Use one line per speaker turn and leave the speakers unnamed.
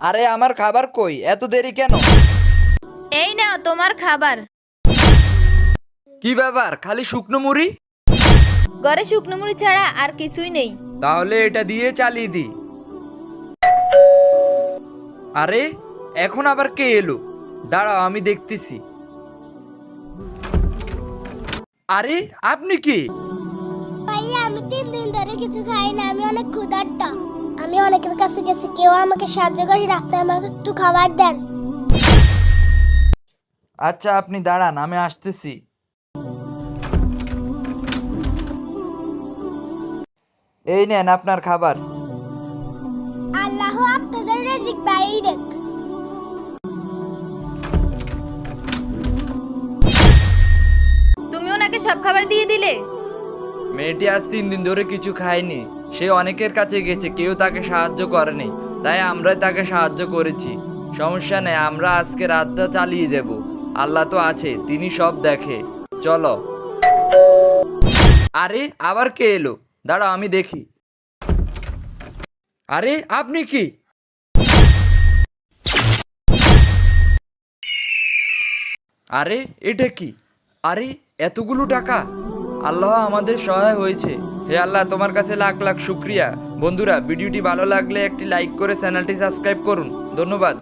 আরে আমার খাবার কই? এত দেরি কেন?
এই নাও তোমার খাবার।
কি ব্যাপার, খালি শুকনো মুড়ি?
ঘরে শুকনো মুড়ি ছাড়া আর কিছুই নেই।
তাহলে এটা দিয়ে চালিয়ে দি। আরে এখন আবার কে এলো? দাঁড়াও আমি দেখতেছি। আরে আপনি কি?
ভাইয়া আমি 3 দিন ধরে কিছু খাই না, আমি অনেক ক্ষুধার্ত। আমি অনেকের কাছে গেছি, কেউ আমাকে সাহায্য করে রাখতে, আমাকে একটু খাবার দেন।
আচ্ছা আপনি দাঁড়ান, আমি আসতেছি। এই নেন আপনার খাবার।
আল্লাহ আপনাদের রিজিক বাড়িয়ে দেখ।
তুমি ওনাকে সব খাবার দিয়ে দিলে?
মেয়েটি আজ 3 দিন ধরে কিছু খায়নি। সে অনেকের কাছে গেছে, কেউ তাকে সাহায্য করেনি, তাই আমরাই তাকে সাহায্য করেছি। সমস্যা নেই, আমরা আজকে রাতটা চালিয়ে দেব। আল্লাহ তো আছে, তিনি সব দেখে। চলো। আরে আবার কে এলো? দাঁড়াও আমি দেখি। আরে আপনি কি? আরে এটা কি? আরে এতগুলো টাকা! আল্লাহ আমাদের সহায় হয়েছে। হে আল্লাহ, তোমার কাছে লাখ লাখ শুক্রিয়া। বন্ধুরা, ভিডিওটি ভালো লাগলে একটি লাইক করে চ্যানেলটি সাবস্ক্রাইব করুন। ধন্যবাদ।